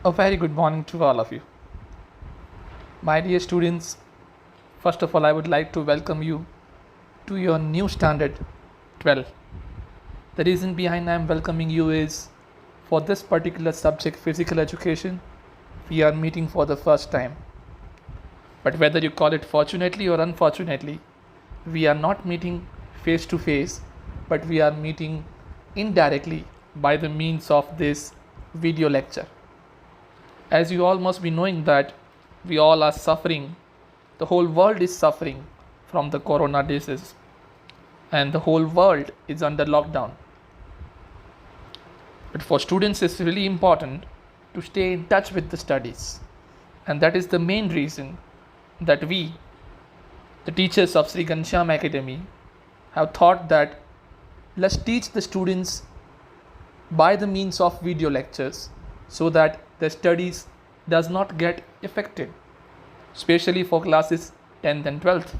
A very good morning to all of you. My dear students, first of all, I would like to welcome you to your new standard 12. The reason behind I am welcoming you is for this particular subject, physical education, we are meeting for the first time. But whether you call it fortunately or unfortunately, we are not meeting face to face, but we are meeting indirectly by the means of this video lecture. As you all must be knowing that we all are suffering, the whole world is suffering from the corona disease, and the whole world is under lockdown. But for students, it's really important to stay in touch with the studies, and that is the main reason that we, the teachers of Sri Ghanshyam Academy, have thought that let's teach the students by the means of video lectures so that their studies does not get affected, especially for classes 10th and 12th.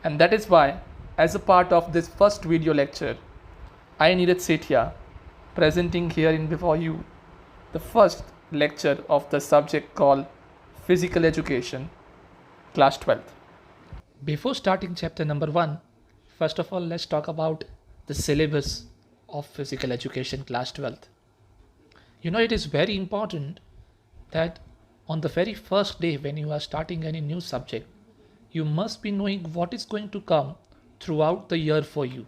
And that is why, as a part of this first video lecture, I Neeraj Sethia presenting here in before you the first lecture of the subject called Physical Education, class 12th. Before starting chapter number 1, first of all, let's talk about the syllabus of Physical Education, class 12th. It is very important that on the very first day when you are starting any new subject, you must be knowing what is going to come throughout the year for you.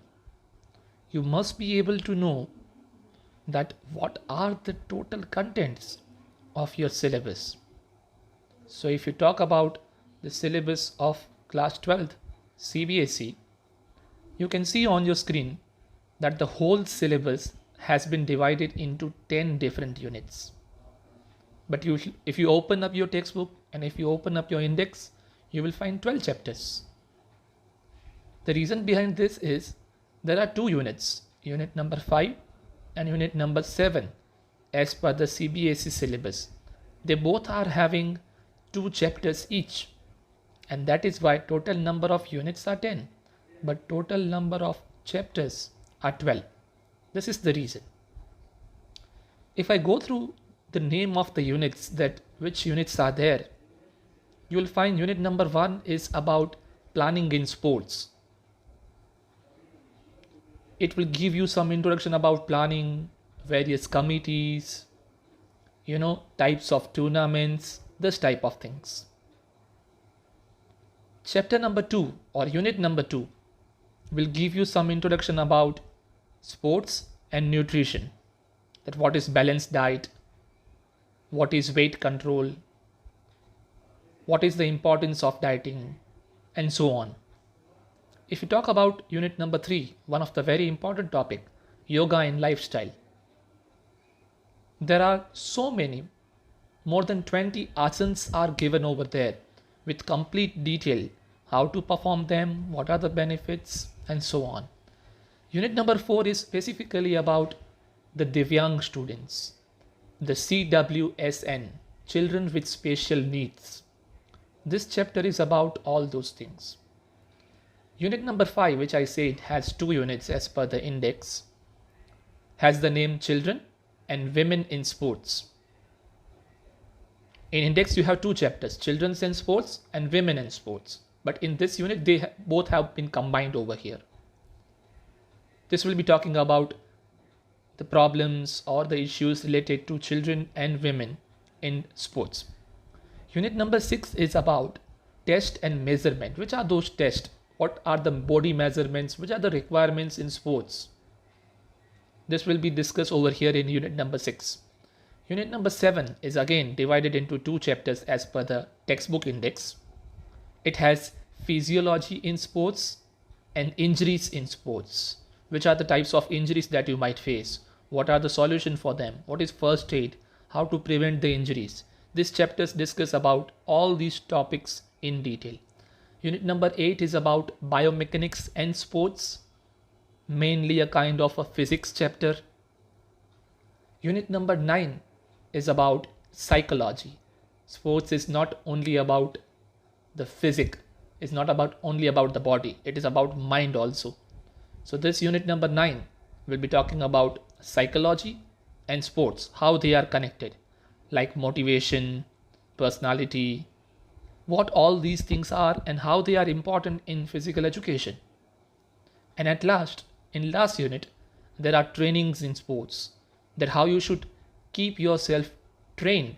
You must be able to know that what are the total contents of your syllabus. So if you talk about the syllabus of class 12th CBSE, you can see on your screen that the whole syllabus has been divided into 10 different units. But if you open up your textbook and if you open up your index, you will find 12 chapters. The reason behind this is there are 2 units, unit number 5 and unit number 7 as per the CBSE syllabus. They both are having 2 chapters each, and that is why total number of units are 10, but total number of chapters are 12. This is the reason. If I go through the name of the units, that which units are there, you will find unit number 1 is about planning in sports. It will give you some introduction about planning, various committees, types of tournaments, this type of things. Chapter number 2 or unit number 2 will give you some introduction about sports and nutrition, that what is balanced diet, what is weight control, what is the importance of dieting, and so on. If you talk about unit number 3, one of the very important topic, yoga and lifestyle, there are so many, more than 20 asanas are given over there with complete detail, how to perform them, what are the benefits, and so on. Unit number 4 is specifically about the Divyang students, the CWSN, children with special needs. This chapter is about all those things. Unit number 5, which I said has 2 units as per the index, has the name Children and Women in Sports. In index you have 2 chapters, Children in Sports and Women in Sports. But in this unit they both have been combined over here. This will be talking about the problems or the issues related to children and women in sports. Unit number 6 is about test and measurement. Which are those tests? What are the body measurements? Which are the requirements in sports? This will be discussed over here in unit number 6. Unit number 7 is again divided into 2 chapters as per the textbook index. It has physiology in sports and injuries in sports. Which are the types of injuries that you might face? What are the solutions for them? What is first aid? How to prevent the injuries? These chapters discuss about all these topics in detail. Unit number 8 is about biomechanics and sports, mainly a kind of a physics chapter. Unit number 9 is about psychology. Sports is not only about the physics, it's not about only about the body, it is about mind also. So this unit number 9 will be talking about psychology and sports, how they are connected. like motivation, personality, what all these things are and how they are important in physical education. And at last, in last unit, there are trainings in sports, that how you should keep yourself trained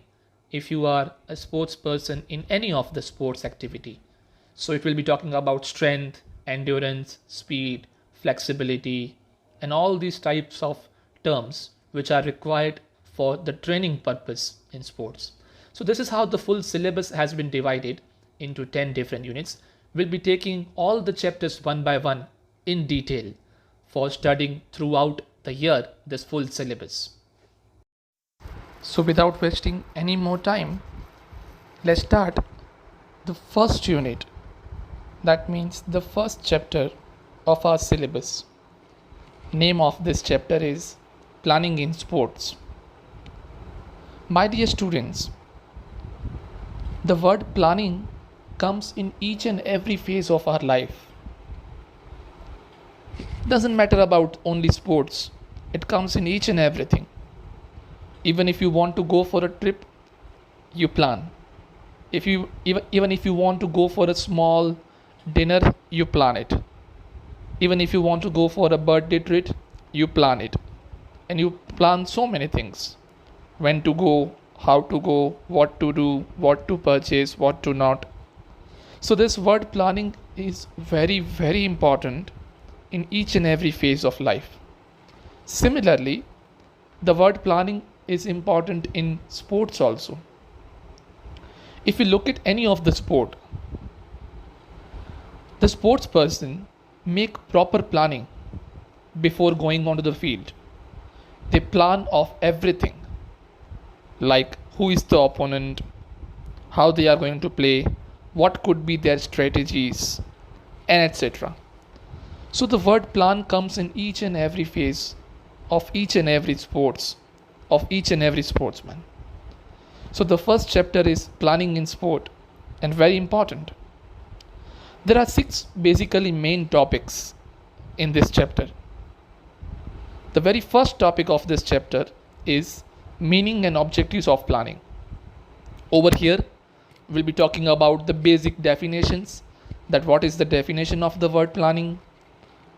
if you are a sports person in any of the sports activity. So it will be talking about strength, endurance, speed, flexibility, and all these types of terms which are required for the training purpose in sports. So this is how the full syllabus has been divided into 10 different units. We'll be taking all the chapters one by one in detail for studying throughout the year this full syllabus. So without wasting any more time, let's start the first unit. That means the first chapter of our syllabus. Name of this chapter is Planning in Sports. My dear students, the word planning comes in each and every phase of our life. Doesn't matter about only sports, it comes in each and everything. Even if you want to go for a trip, you plan. Even if you want to go for a small dinner, you plan it. Even if you want to go for a birthday treat, you plan it. And you plan so many things. When to go, how to go, what to do, what to purchase, what to not. So this word planning is very, very important in each and every phase of life. Similarly, the word planning is important in sports also. If you look at any of the sport, the sports person make proper planning before going onto the field. They plan of everything, like who is the opponent, how they are going to play, what could be their strategies, and etc. So the word plan comes in each and every phase of each and every sports, of each and every sportsman. So the first chapter is planning in sport, and very important. There are 6 basically main topics in this chapter. The very first topic of this chapter is meaning and objectives of planning. Over here, we'll be talking about the basic definitions, that what is the definition of the word planning,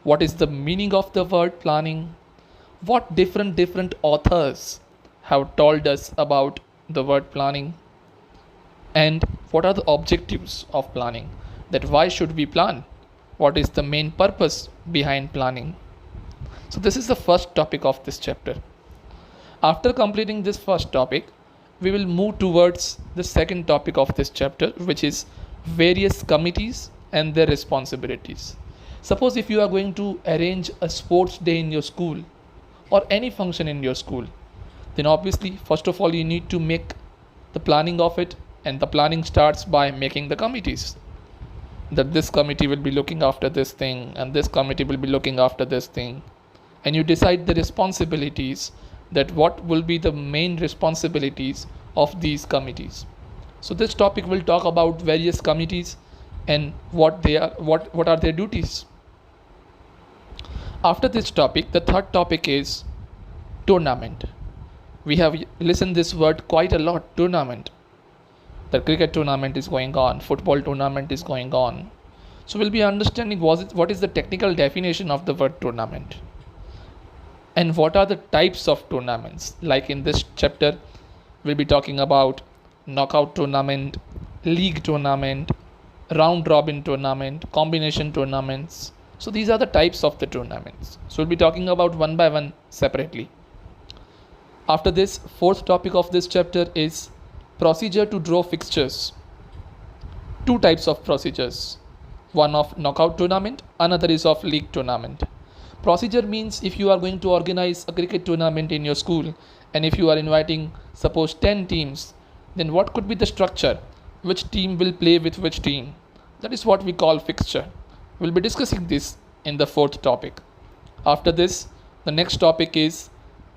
what is the meaning of the word planning, what different authors have told us about the word planning, and what are the objectives of planning, that why should we plan, what is the main purpose behind planning. So this is the first topic of this chapter. After completing this first topic, we will move towards the second topic of this chapter, which is various committees and their responsibilities. Suppose if you are going to arrange a sports day in your school or any function in your school, then obviously first of all you need to make the planning of it, and the planning starts by making the committees. That this committee will be looking after this thing and this committee will be looking after this thing, and you decide the responsibilities, that what will be the main responsibilities of these committees. So this topic will talk about various committees and what are their duties. After this topic, the third topic is tournament. We have listened this word quite a lot, tournament. The cricket tournament is going on, football tournament is going on. So we'll be understanding what is the technical definition of the word tournament, and what are the types of tournaments. Like in this chapter, we'll be talking about knockout tournament, league tournament, round robin tournament, combination tournaments. So these are the types of the tournaments. So we'll be talking about one by one separately. After this, fourth topic of this chapter is procedure to draw fixtures. 2 types of procedures. One of knockout tournament, another is of league tournament. Procedure means if you are going to organize a cricket tournament in your school, and if you are inviting suppose 10 teams, then what could be the structure? Which team will play with which team? That is what we call fixture. We'll be discussing this in the fourth topic. After this, the next topic is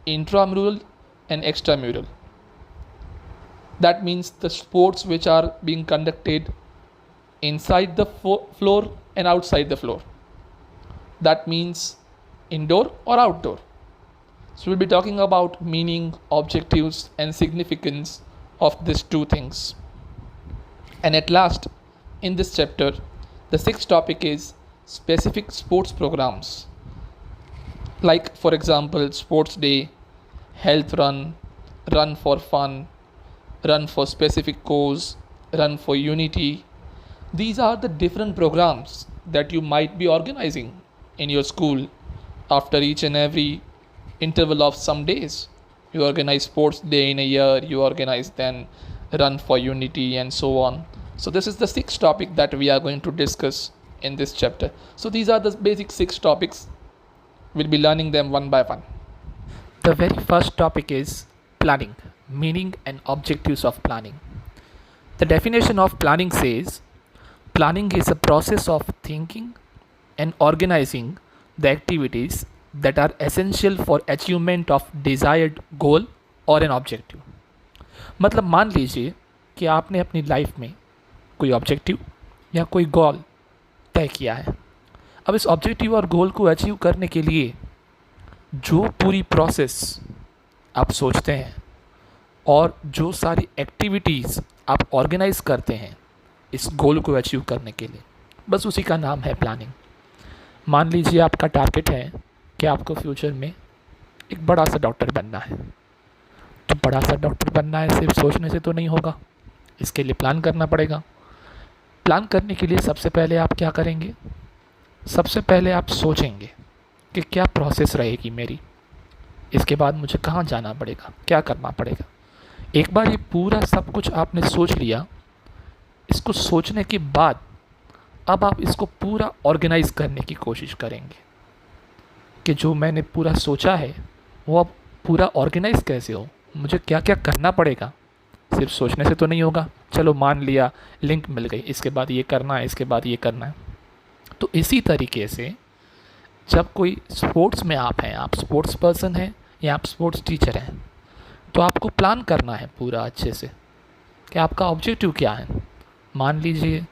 intramural and extramural. That means the sports which are being conducted inside the floor and outside the floor. That means indoor or outdoor. So we'll be talking about meaning, objectives and significance of these two things. And at last, in this chapter, the sixth topic is specific sports programs. Like, for example, sports day, health run, run for fun, run for specific cause, run for unity. These are the different programs that you might be organizing in your school after each and every interval of some days. You organize sports day in a year, you organize then run for unity and so on. So this is the sixth topic that we are going to discuss in this chapter. So these are the basic six topics. We'll be learning them one by one. The very first topic is planning, meaning and objectives of planning. The definition of planning says planning is a process of thinking and organizing the activities that are essential for achievement of desired goal or an objective. मतलब मान लीजिए कि आपने अपनी life में कोई objective या कोई गोल तय किया है. अब इस ऑब्जेक्टिव और गोल को अचीव करने के लिए जो पूरी प्रोसेस आप सोचते हैं और जो सारी एक्टिविटीज़ आप ऑर्गेनाइज करते हैं इस गोल को अचीव करने के लिए, बस उसी का नाम है प्लानिंग. मान लीजिए आपका टारगेट है कि आपको फ्यूचर में एक बड़ा सा डॉक्टर बनना है. तो बड़ा सा डॉक्टर बनना है सिर्फ सोचने से तो नहीं होगा, इसके लिए प्लान करना पड़ेगा. प्लान करने के लिए सबसे पहले आप क्या करेंगे? सबसे पहले आप सोचेंगे कि क्या प्रोसेस रहेगी मेरी, इसके बाद मुझे कहाँ जाना पड़ेगा, क्या करना पड़ेगा. एक बार ये पूरा सब कुछ आपने सोच लिया, इसको सोचने के बाद अब आप इसको पूरा ऑर्गेनाइज करने की कोशिश करेंगे कि जो मैंने पूरा सोचा है वो अब पूरा ऑर्गेनाइज कैसे हो, मुझे क्या क्या करना पड़ेगा. सिर्फ सोचने से तो नहीं होगा. चलो मान लिया लिंक मिल गई, इसके बाद ये करना है, इसके बाद ये करना है. तो इसी तरीके से जब कोई स्पोर्ट्स में आप हैं, आप स्पोर्ट्स पर्सन हैं या आप स्पोर्ट्स टीचर हैं, तो आपको प्लान करना है पूरा अच्छे से कि आपका ऑब्जेक्टिव क्या है. मान लीजिए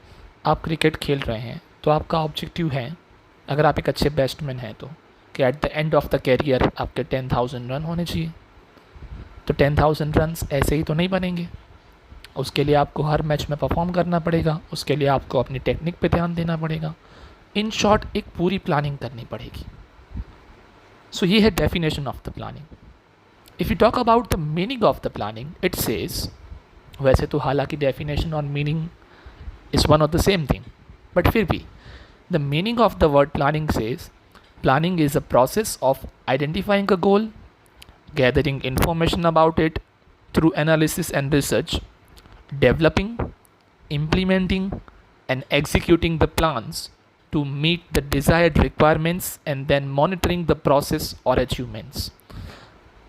आप क्रिकेट खेल रहे हैं तो आपका ऑब्जेक्टिव है, अगर आप एक अच्छे बैट्समैन हैं तो, कि at the end of the career आपके 10,000 रन होने चाहिए. तो 10,000 रन्स ऐसे ही तो नहीं बनेंगे, उसके लिए आपको हर मैच में परफॉर्म करना पड़ेगा, उसके लिए आपको अपनी टेक्निक पे ध्यान देना पड़ेगा. इन शॉर्ट एक पूरी प्लानिंग करनी पड़ेगी. सो ये है definition of the planning. If you talk about the meaning of the planning, it says, वैसे तो हालांकि डेफिनेशन और meaning is one of the same thing, but फिर भी the meaning of the word planning says planning is a process of identifying a goal, gathering information about it through analysis and research, developing, implementing, and executing the plans to meet the desired requirements, and then monitoring the process or achievements.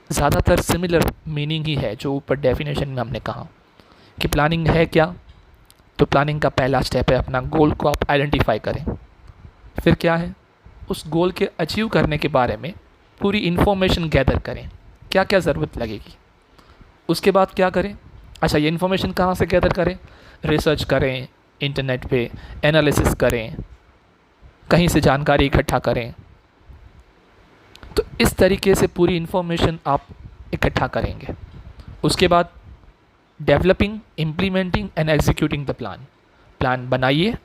ज़्यादातर similar meaning ही है जो ऊपर definition में हमने कहा कि planning है क्या. तो प्लानिंग का पहला स्टेप है अपना गोल को आप आइडेंटिफाई करें. फिर क्या है, उस गोल के अचीव करने के बारे में पूरी इन्फॉर्मेशन गैदर करें, क्या क्या ज़रूरत लगेगी. उसके बाद क्या करें, अच्छा ये इन्फॉर्मेशन कहाँ से गैदर करें, रिसर्च करें, इंटरनेट पे एनालिसिस करें, कहीं से जानकारी इकट्ठा करें. तो इस तरीके से पूरी इन्फॉर्मेशन आप इकट्ठा करेंगे. उसके बाद developing, implementing and executing the plan. Plan बनाइए,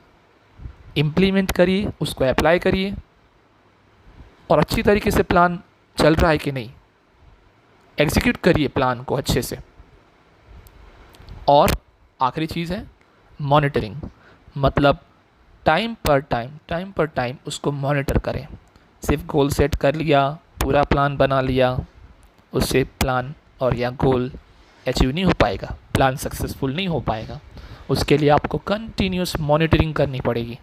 इम्प्लीमेंट करिए, उसको अप्लाई करिए, और अच्छी तरीके से प्लान चल रहा है कि नहीं, एग्जीक्यूट करिए प्लान को अच्छे से. और आखिरी चीज़ है मॉनिटरिंग, मतलब टाइम पर टाइम उसको मॉनिटर करें. सिर्फ गोल सेट कर लिया, पूरा प्लान बना लिया, उससे प्लान और या गोल अचीव नहीं हो पाएगा, प्लान सक्सेसफुल नहीं हो पाएगा. उसके लिए आपको कंटिन्यूस मॉनिटरिंग करनी पड़ेगी,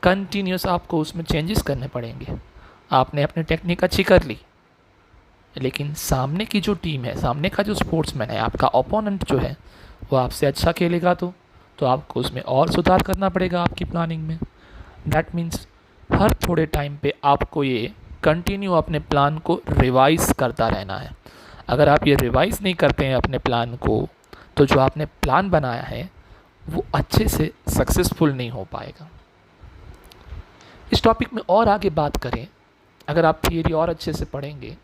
कंटिन्यूस आपको उसमें चेंजेस करने पड़ेंगे. आपने अपनी टेक्निक अच्छी कर ली, लेकिन सामने की जो टीम है, सामने का जो स्पोर्ट्समैन है, आपका ओपोनेंट जो है, वो आपसे अच्छा खेलेगा तो आपको उसमें और सुधार करना पड़ेगा आपकी प्लानिंग में. दैट मीन्स हर थोड़े टाइम पे आपको ये कंटिन्यू अपने प्लान को रिवाइज़ करता रहना है. अगर आप ये रिवाइज़ नहीं करते हैं अपने प्लान को, तो जो आपने प्लान बनाया है वो अच्छे से सक्सेसफुल नहीं हो पाएगा. इस टॉपिक में और आगे बात करें, अगर आप थियरी और अच्छे से पढ़ेंगे,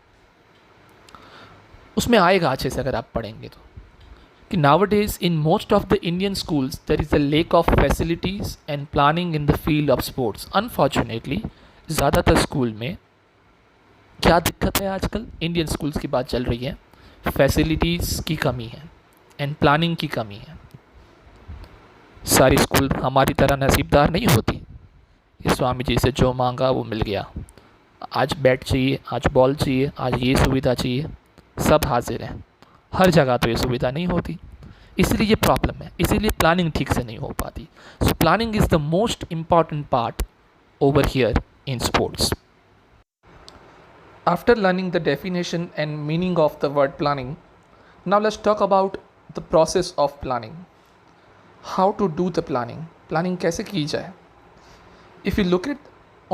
उसमें आएगा अच्छे से अगर आप पढ़ेंगे तो, कि nowadays in most of the Indian schools there is a lack of facilities and planning in the field of sports. Unfortunately, ज़्यादातर स्कूल में क्या दिक्कत है आजकल इंडियन स्कूल्स की बात चल रही है, फैसिलिटीज़ की कमी है एंड प्लानिंग की कमी है. सारी स्कूल हमारी तरह नसीबदार नहीं होती कि स्वामी जी से जो मांगा वो मिल गया. आज बैट चाहिए, आज बॉल चाहिए, आज ये सुविधा चाहिए, सब हाजिर है. हर जगह तो ये सुविधा नहीं होती, इसीलिए ये प्रॉब्लम है, इसीलिए प्लानिंग ठीक से नहीं हो पाती. So planning is the most important part over here in sports. After learning the definition and meaning of the word planning, now let's talk about the process of planning. How to do the planning? Planning कैसे की जाए? If you look at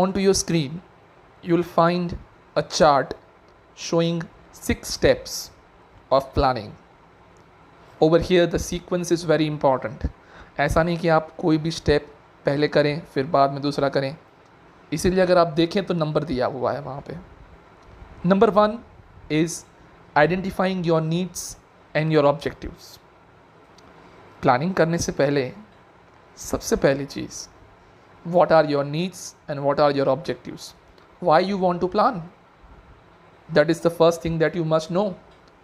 onto your screen, you'll find a chart showing 6 steps of planning. Over here the sequence is very important. ऐसा नहीं कि आप कोई भी step पहले करें फिर बाद में दूसरा करें, इसीलिए अगर आप देखें तो नंबर दिया हुआ है वहाँ पे. Number 1 is identifying your needs and your objectives. Planning करने से पहले सबसे पहली चीज़, what are your needs and what are your objectives. Why you want to plan, that is the first thing that you must know.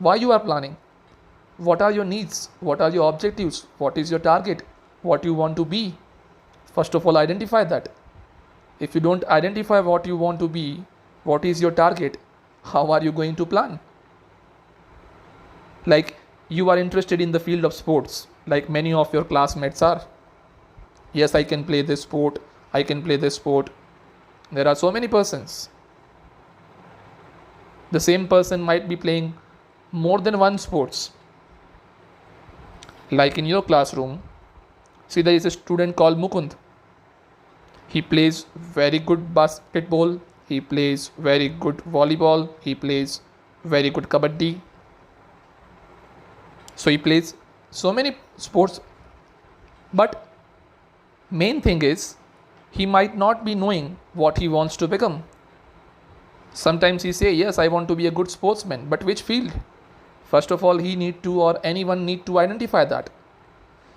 Why you are planning, what are your needs, what are your objectives, what is your target, what you want to be. First of all identify that. If you don't identify what you want to be, what is your target, how are you going to plan? Like you are interested in the field of sports, like many of your classmates are. Yes, I can play this sport, I can play this sport. There are so many persons. The same person might be playing more than one sports. Like in your classroom, see there is a student called Mukund. He plays very good basketball, he plays very good volleyball, he plays very good kabaddi. So he plays so many sports, but main thing is he might not be knowing what he wants to become. Sometimes he say, yes, I want to be a good sportsman, but which field? First of all, he need to, or anyone need to identify that.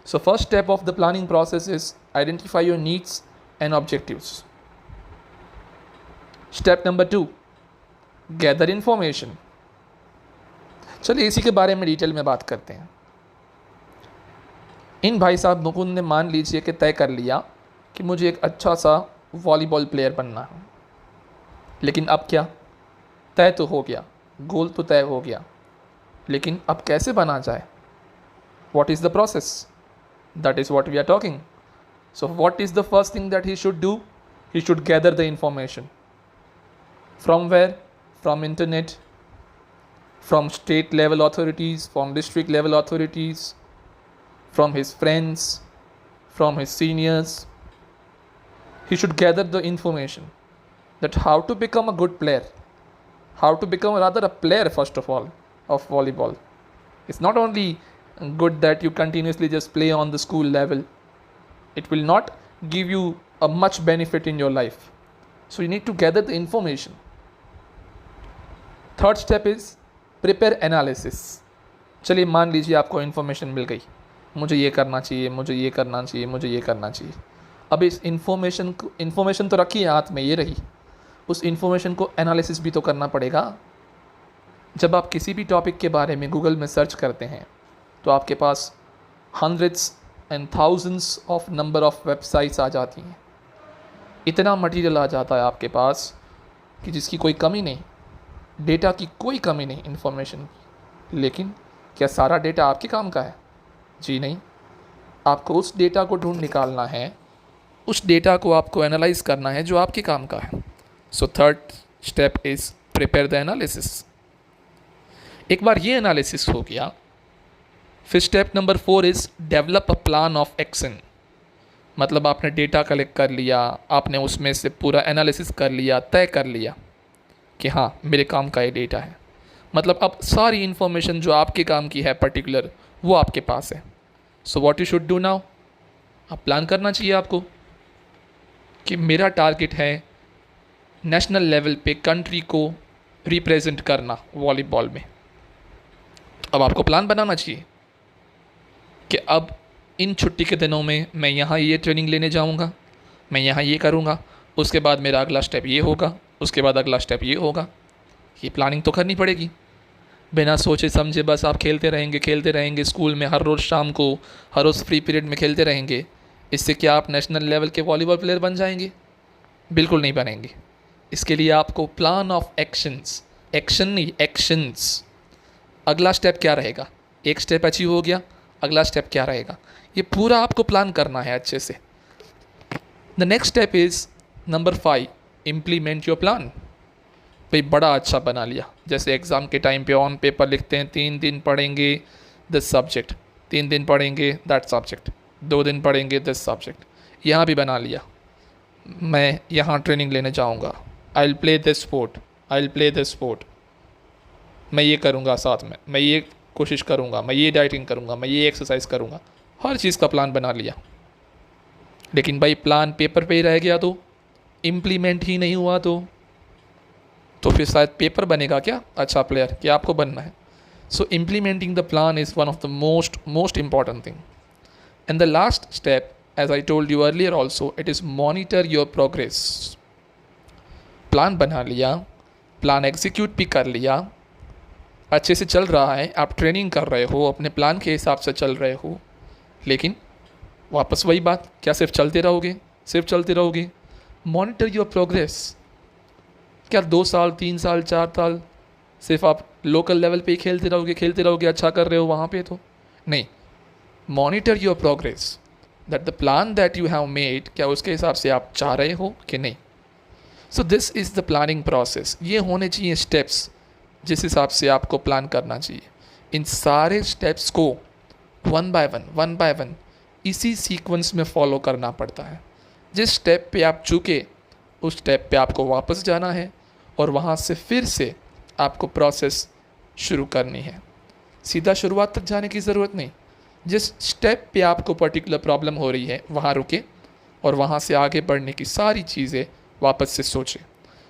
So first step of the planning process is identify your needs and objectives. Step number 2, gather information. चलिए इसी के बारे में detail में बात करते हैं. इन भाई साहब मुकुंद ने मान लीजिए कि तय कर लिया कि मुझे एक अच्छा सा वॉलीबॉल प्लेयर बनना है. लेकिन अब क्या, तय तो हो गया, गोल तो तय हो गया, लेकिन अब कैसे बना जाए? What is the process? That is what we are talking. So what is the first thing that he should do? He should gather the information. From where? From internet, from state level authorities, from district level authorities, from his friends, from his seniors. He should gather the information that how to become a good player, how to become rather a player first of all of volleyball. It's not only good that you continuously just play on the school level. It will not give you a much benefit in your life. So you need to gather the information. Third step is prepare analysis. चलिए मान लीजिए आपको information मिल गई, मुझे ये करना चाहिए, मुझे ये करना चाहिए, मुझे ये करना चाहिए. अब इस इन्फॉर्मेशन तो रखी है हाथ में, ये रही, उस इन्फॉर्मेशन को एनालिसिस भी तो करना पड़ेगा. जब आप किसी भी टॉपिक के बारे में गूगल में सर्च करते हैं तो आपके पास hundreds and thousands of number of websites आ जाती हैं. इतना मटेरियल आ जाता है आपके पास कि जिसकी कोई कमी नहीं, डेटा की कोई कमी नहीं, इन्फॉर्मेशन की. लेकिन क्या सारा डेटा आपके काम का है? जी नहीं. आपको उस डेटा को ढूंढ निकालना है, उस डेटा को आपको एनालाइज करना है जो आपके काम का है. So third step is prepare the analysis. एक बार ये एनालिसिस हो गया, फिर step number 4 is develop a plan of action. मतलब आपने डेटा कलेक्ट कर लिया, आपने उसमें से पूरा एनालिसिस कर लिया, तय कर लिया कि हाँ मेरे काम का ये डेटा है. मतलब अब सारी इन्फॉर्मेशन जो आपके काम की है पर्टिकुलर, वो आपके पास है. So what you should do now, अब प्लान करना चाहिए आपको कि मेरा टारगेट है नेशनल लेवल पे कंट्री को रिप्रेजेंट करना वॉलीबॉल में. अब आपको प्लान बनाना चाहिए. कि अब इन छुट्टी के दिनों में मैं यहाँ ये ट्रेनिंग लेने जाऊँगा, मैं यहाँ ये करूँगा, उसके बाद मेरा अगला स्टेप ये होगा, उसके बाद अगला स्टेप ये होगा। ये प्लानिंग तो करनी पड़ेगी। बिना सोचे समझे बस आप खेलते रहेंगे स्कूल में, हर रोज़ शाम को, हर रोज़ फ्री पीरियड में खेलते रहेंगे। इससे क्या आप नेशनल लेवल के वॉलीबॉल प्लेयर बन जाएंगे? बिल्कुल नहीं बनेंगे। इसके लिए आपको प्लान ऑफ एक्शंस, एक्शन नहीं, एक्शंस। अगला स्टेप क्या रहेगा? एक स्टेप अचीव हो गया, अगला स्टेप क्या रहेगा? ये पूरा आपको प्लान करना है अच्छे से। The next step is number 5, implement your plan. भाई बड़ा अच्छा बना लिया, जैसे एग्ज़ाम के टाइम पे ऑन पेपर लिखते हैं 3 दिन पढ़ेंगे दिस सब्जेक्ट, 3 दिन पढ़ेंगे दैट सब्जेक्ट, 2 दिन पढ़ेंगे दिस सब्जेक्ट। यहाँ भी बना लिया, मैं यहाँ ट्रेनिंग लेने जाऊँगा, I will play this sport, I will play this sport, मैं ये करूँगा साथ में, मैं ये कोशिश करूँगा, मैं ये डाइटिंग करूँगा, मैं ये एक्सरसाइज करूँगा। हर चीज़ का प्लान बना लिया। लेकिन भाई प्लान पेपर पे ही रह गया तो, इम्प्लीमेंट ही नहीं हुआ तो फिर शायद पेपर बनेगा क्या अच्छा प्लेयर, क्या आपको बनना है? So implementing the plan is one of the most important thing. And the last step, as I told you earlier also, it is monitor your progress. Plan बना लिया, प्लान एग्जीक्यूट भी कर लिया, अच्छे से चल रहा है, आप ट्रेनिंग कर रहे हो, अपने प्लान के हिसाब से चल रहे हो, लेकिन वापस वही बात, क्या सिर्फ चलते रहोगे? सिर्फ चलते रहोगे? Monitor your progress. क्या 2 साल 3 साल 4 साल सिर्फ आप लोकल लेवल पे ही खेलते रहोगे, अच्छा कर रहे हो वहाँ पे? तो नहीं, monitor your progress, that the plan that you have made, क्या उसके हिसाब से आप चाह रहे हो कि नहीं? सो this is the planning process. ये होने चाहिए स्टेप्स जिस हिसाब से आपको प्लान करना चाहिए। इन सारे स्टेप्स को वन बाय वन इसी सीक्वेंस में फॉलो करना पड़ता है। जिस स्टेप पे आप चुके उस स्टेप पे आपको वापस जाना है और वहाँ से फिर से आपको प्रोसेस शुरू करनी है। सीधा शुरुआत तक जाने की ज़रूरत नहीं। जिस स्टेप पे आपको पर्टिकुलर प्रॉब्लम हो रही है वहाँ रुके और वहाँ से आगे बढ़ने की सारी चीज़ें वापस से सोचें।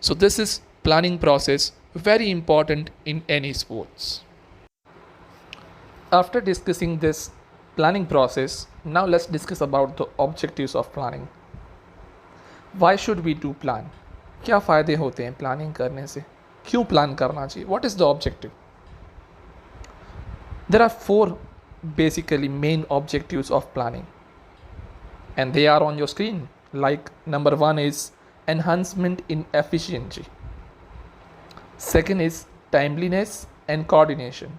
सो this is planning process, very important in any sports. After discussing this planning process, now let's discuss about the objectives of planning. Why should we do plan? क्या फ़ायदे होते हैं प्लानिंग करने से? क्यों प्लान करना चाहिए? What is the objective? There are 4 basically main objectives of planning, and they are on your screen. Like number 1 is enhancement in efficiency. Second is timeliness and coordination.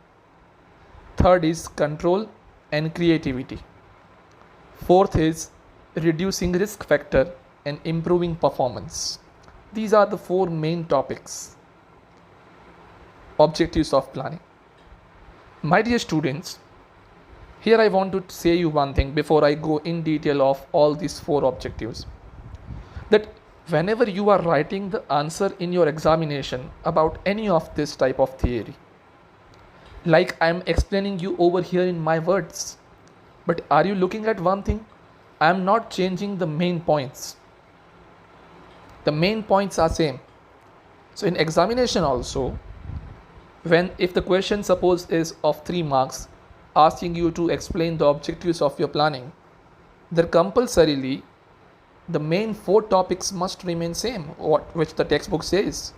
Third is control and creativity. Fourth is reducing risk factor and improving performance. These are the 4 main topics, objectives of planning. My dear students, here I want to say you one thing before I go in detail of all these 4 objectives, that whenever you are writing the answer in your examination about any of this type of theory, like I am explaining you over here in my words, but are you looking at one thing? I am not changing the main points. The main points are same. So in examination also, if the question suppose is of 3 marks, asking you to explain the objectives of your planning, then compulsorily the main 4 topics must remain same, which the textbook says.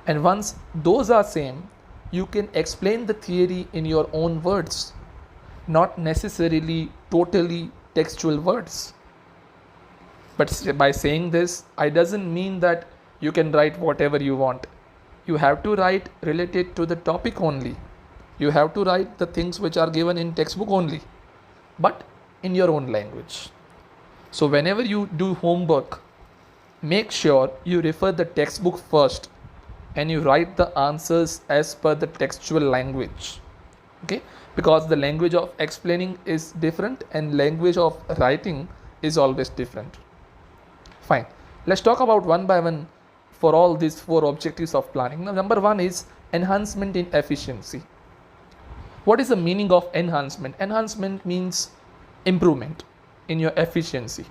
And once those are same, you can explain the theory in your own words, not necessarily totally textual words. But by saying this, I doesn't mean that you can write whatever you want. You have to write related to the topic only. You have to write the things which are given in textbook only, but in your own language. So whenever you do homework, make sure you refer the textbook first and you write the answers as per the textual language. Okay? Because the language of explaining is different and language of writing is always different. Fine. Let's talk about one by one for all these 4 objectives of planning. Now, number 1 is enhancement in efficiency. What is the meaning of enhancement? Enhancement means improvement in your efficiency.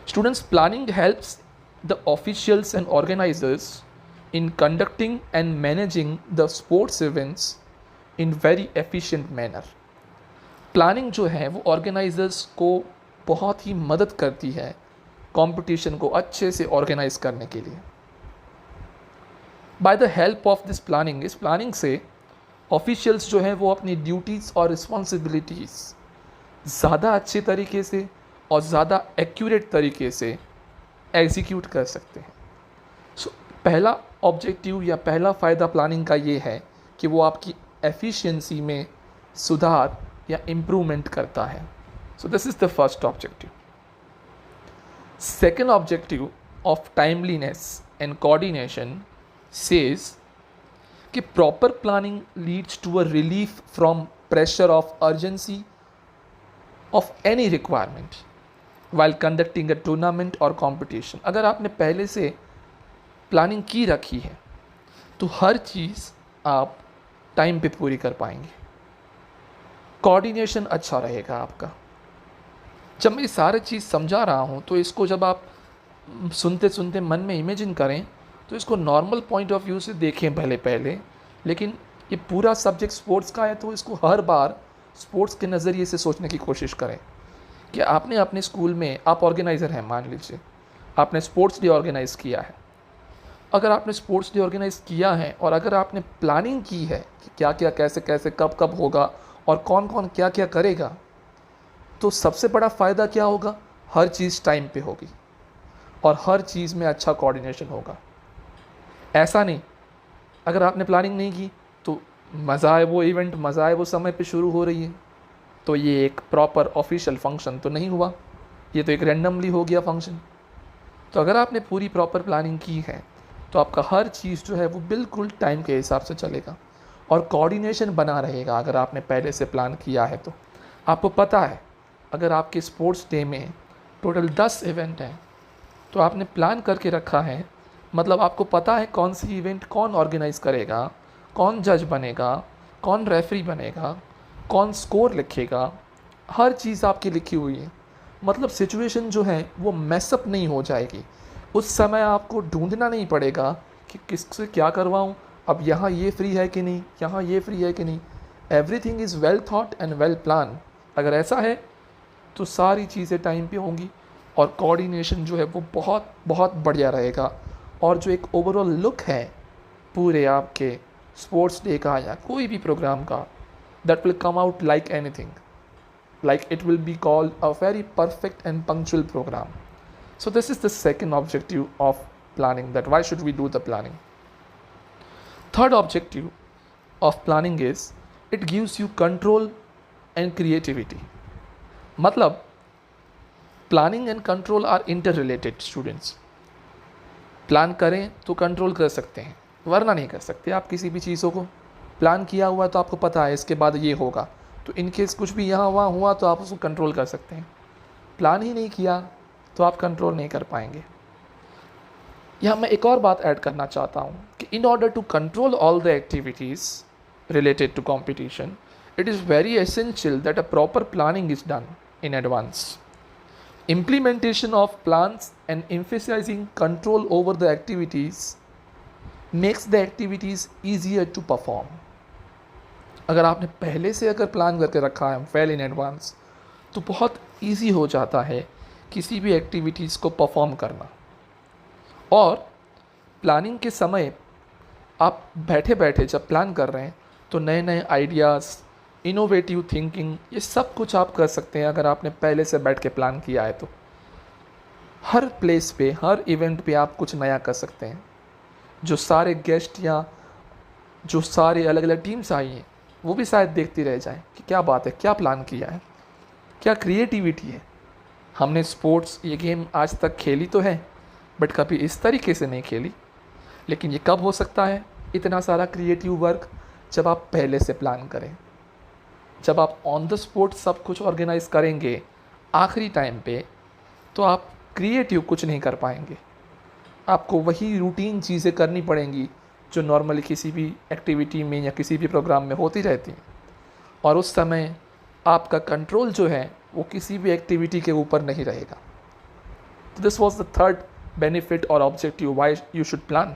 Students, planning helps the officials and organizers in conducting and managing the sports events in very efficient manner. Planning जो है वो organisers को बहुत ही मदद करती है competition को अच्छे से ऑर्गेनाइज करने के लिए। By the help of this planning, इस प्लानिंग से ऑफिशियल्स जो हैं वो अपनी ड्यूटीज़ और रिस्पॉन्सिबिलिटीज़ ज़्यादा अच्छे तरीके से और ज़्यादा एक्यूरेट तरीके से एग्जीक्यूट कर सकते हैं। सो पहला ऑब्जेक्टिव या पहला फ़ायदा प्लानिंग का ये है कि वो आपकी एफिशिएंसी में सुधार या इम्प्रूवमेंट करता है। So this is the first objective. Second objective of timeliness and coordination says कि proper planning leads to a relief from pressure of urgency of any requirement while conducting a tournament और competition. अगर आपने पहले से planning की रखी है तो हर चीज़ आप टाइम पे पूरी कर पाएंगे, कोऑर्डिनेशन अच्छा रहेगा आपका। जब मैं ये सारी चीज़ समझा रहा हूँ तो इसको जब आप सुनते सुनते मन में इमेजिन करें तो इसको नॉर्मल पॉइंट ऑफ व्यू से देखें भले पहले, लेकिन ये पूरा सब्जेक्ट स्पोर्ट्स का है तो इसको हर बार स्पोर्ट्स के नज़रिए से सोचने की कोशिश करें कि आपने अपने स्कूल में, आप ऑर्गेनाइज़र हैं मान लीजिए, आपने स्पोर्ट्स डे ऑर्गेनाइज़ किया है। अगर आपने स्पोर्ट्स डे ऑर्गेनाइज़ किया है और अगर आपने प्लानिंग की है कि क्या क्या कैसे कैसे कब कब होगा और कौन कौन क्या क्या करेगा, तो सबसे बड़ा फ़ायदा क्या होगा, हर चीज़ टाइम पे होगी और हर चीज़ में अच्छा कोऑर्डिनेशन होगा। ऐसा नहीं अगर आपने प्लानिंग नहीं की तो मज़ा है वो इवेंट, मज़ा है वो समय पे शुरू हो रही है, तो ये एक प्रॉपर ऑफिशियल फंक्शन तो नहीं हुआ, ये तो एक रैंडमली हो गया फंक्शन। तो अगर आपने पूरी प्रॉपर प्लानिंग की है तो आपका हर चीज़ जो है वो बिल्कुल टाइम के हिसाब से चलेगा और कोऑर्डिनेशन बना रहेगा। अगर आपने पहले से प्लान किया है तो आपको पता है अगर आपके स्पोर्ट्स डे में टोटल 10 इवेंट हैं तो आपने प्लान करके रखा है, मतलब आपको पता है कौन सी इवेंट कौन ऑर्गेनाइज़ करेगा, कौन जज बनेगा, कौन रेफरी बनेगा, कौन स्कोर लिखेगा, हर चीज़ आपकी लिखी हुई है। मतलब सिचुएशन जो है वो मैसअप नहीं हो जाएगी। उस समय आपको ढूंढना नहीं पड़ेगा कि किससे क्या करवाऊँ, अब यहाँ ये फ्री है कि नहीं, यहाँ ये फ्री है कि नहीं। Everything is well thought and well plan. अगर ऐसा है तो सारी चीज़ें टाइम पे होंगी और कोऑर्डिनेशन जो है वो बहुत बहुत बढ़िया रहेगा। और जो एक ओवरऑल लुक है पूरे आपके स्पोर्ट्स डे का या कोई भी प्रोग्राम का, that will come out like anything, like it will be called a very perfect and punctual program. So this is the second objective of planning, that why should we do the planning. Third objective of planning is it gives you control and creativity. मतलब planning and control are interrelated students. Plan करें तो control कर सकते हैं, वरना नहीं कर सकते। आप किसी भी चीज़ों को प्लान किया हुआ तो आपको पता है इसके बाद ये होगा, तो इन केस कुछ भी यहाँ वहाँ हुआ तो आप उसको कंट्रोल कर सकते हैं। प्लान ही नहीं किया तो आप कंट्रोल नहीं कर पाएंगे। यहाँ मैं एक और बात ऐड करना चाहता हूँ कि in order to control all the activities related to competition, it is very essential that a proper planning is done in advance. Implementation of plans and emphasizing control over the activities makes the activities easier to perform. अगर आपने पहले से अगर plan करके रखा है well in advance तो बहुत इजी हो जाता है किसी भी एक्टिविटीज़ को परफॉर्म करना। और प्लानिंग के समय आप बैठे बैठे जब प्लान कर रहे हैं तो नए नए आइडियाज़, इनोवेटिव थिंकिंग, ये सब कुछ आप कर सकते हैं अगर आपने पहले से बैठ के प्लान किया है तो। हर प्लेस पे, हर इवेंट पे आप कुछ नया कर सकते हैं। जो सारे गेस्ट या जो सारे अलग अलग टीम्स आई हैं वो भी शायद देखती रह जाएं कि क्या बात है, क्या प्लान किया है, क्या क्रिएटिविटी है। हमने स्पोर्ट्स ये गेम आज तक खेली तो है बट कभी इस तरीके से नहीं खेली, लेकिन ये कब हो सकता है इतना सारा क्रिएटिव वर्क, जब आप पहले से प्लान करें। जब आप ऑन द स्पॉट सब कुछ ऑर्गेनाइज करेंगे आखिरी टाइम पे तो आप क्रिएटिव कुछ नहीं कर पाएंगे। आपको वही रूटीन चीज़ें करनी पड़ेंगी जो नॉर्मली किसी भी एक्टिविटी में या किसी भी प्रोग्राम में होती रहती हैं, और उस समय आपका कंट्रोल जो है वो किसी भी एक्टिविटी के ऊपर नहीं रहेगा। This was the third benefit और objective why you should plan.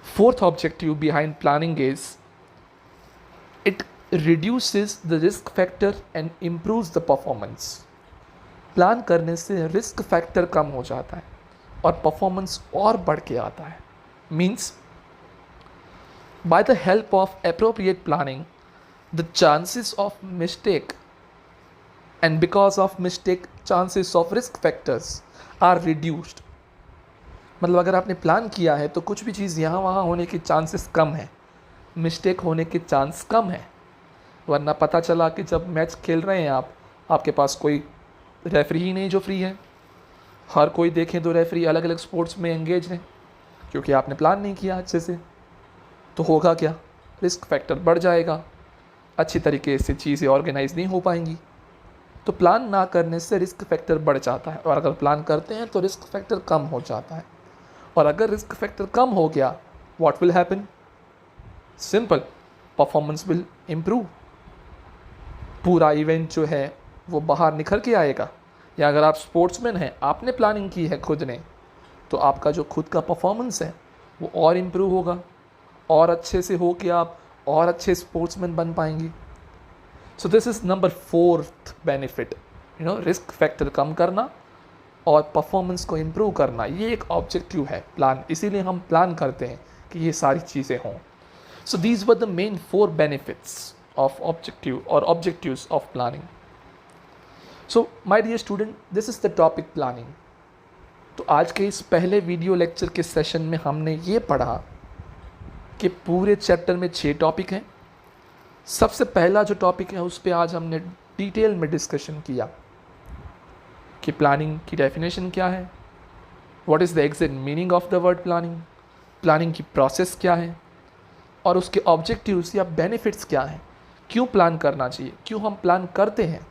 Fourth objective behind planning is it reduces the risk factor and improves the performance. Plan करने से रिस्क फैक्टर कम हो जाता है और परफॉर्मेंस और बढ़ के आता है. Means by the help of appropriate planning, the chances of mistake and because of mistake chances of risk factors are reduced. मतलब अगर आपने प्लान किया है तो कुछ भी चीज़ यहाँ वहाँ होने के चांसेस कम है, मिस्टेक होने के चांस कम है. वरना पता चला कि जब मैच खेल रहे हैं आपके पास कोई रेफरी ही नहीं जो फ्री है. हर कोई देखें तो रेफरी अलग अलग स्पोर्ट्स में एंगेज हैं क्योंकि आपने प्लान नहीं किया अच्छे से. तो होगा क्या, रिस्क फैक्टर बढ़ जाएगा, अच्छी तरीके से चीज़ें ऑर्गेनाइज नहीं हो पाएंगी. तो प्लान ना करने से रिस्क फैक्टर बढ़ जाता है और अगर प्लान करते हैं तो रिस्क फैक्टर कम हो जाता है. और अगर रिस्क फैक्टर कम हो गया, what will happen? Simple, performance will improve. पूरा इवेंट जो है वो बाहर निखर के आएगा. या अगर आप स्पोर्ट्समैन हैं, आपने प्लानिंग की है खुद ने, तो आपका जो खुद का परफॉर्मेंस है वो और इम्प्रूव होगा, और अच्छे से हो कि आप और अच्छे स्पोर्ट्समैन बन पाएंगी. So this is number 4th benefit, risk factor कम करना और परफॉर्मेंस को इम्प्रूव करना. ये एक ऑब्जेक्टिव है प्लान, इसीलिए हम प्लान करते हैं कि ये सारी चीज़ें हों. So these were the main 4 benefits of objective और objectives of planning. So my dear student, this is the topic planning. तो आज के इस पहले वीडियो लेक्चर के सेशन में हमने ये पढ़ा कि पूरे चैप्टर में 6 टॉपिक हैं. सबसे पहला जो टॉपिक है उस पर आज हमने डिटेल में डिस्कशन किया कि प्लानिंग की डेफिनेशन क्या है, what is the exact meaning of the word planning, planning की प्रोसेस क्या है और उसके ऑब्जेक्टिव्स या बेनिफिट्स क्या हैं, क्यों प्लान करना चाहिए, क्यों हम प्लान करते हैं.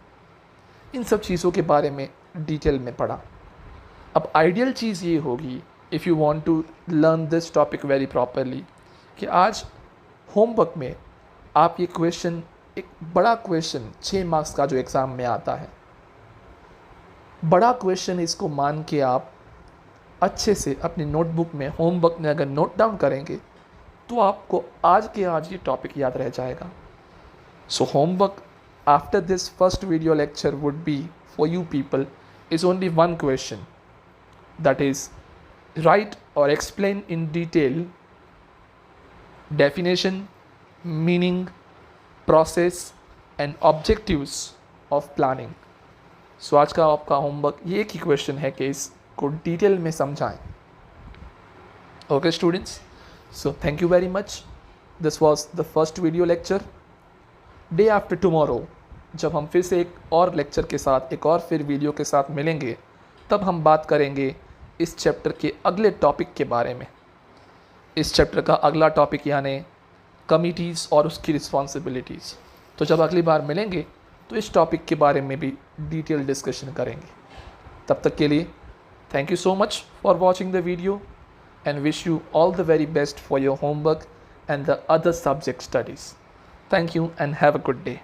इन सब चीज़ों के बारे में डिटेल में पढ़ा. अब आइडियल चीज़ ये होगी, if you want to learn this topic very properly, कि आज होमवर्क में आप ये क्वेश्चन, एक बड़ा क्वेश्चन 6 मार्क्स का जो एग्ज़ाम में आता है, बड़ा क्वेश्चन, इसको मान के आप अच्छे से अपनी नोटबुक में होमवर्क में अगर नोट डाउन करेंगे तो आपको आज के आज ये टॉपिक याद रह जाएगा. So homework after this first video lecture would be for you people is only one question, that is, write or explain in detail definition, meaning, process and objectives of planning. So आज का आपका homework ये एक ही question है कि इसको detail में समझाएं. Okay students, so thank you very much. This was the first video lecture. Day after tomorrow जब हम फिर से एक और लेक्चर के साथ, एक और फिर वीडियो के साथ मिलेंगे, तब हम बात करेंगे इस चैप्टर के अगले टॉपिक के बारे में. इस चैप्टर का अगला टॉपिक यानी कमिटीज़ और उसकी रिस्पॉन्सिबिलिटीज़. तो जब अगली बार मिलेंगे तो इस टॉपिक के बारे में भी डिटेल डिस्कशन करेंगे. तब तक के लिए thank you so much for watching the video and wish you all the very best for your homework and the other subject studies. Thank you and have a good day.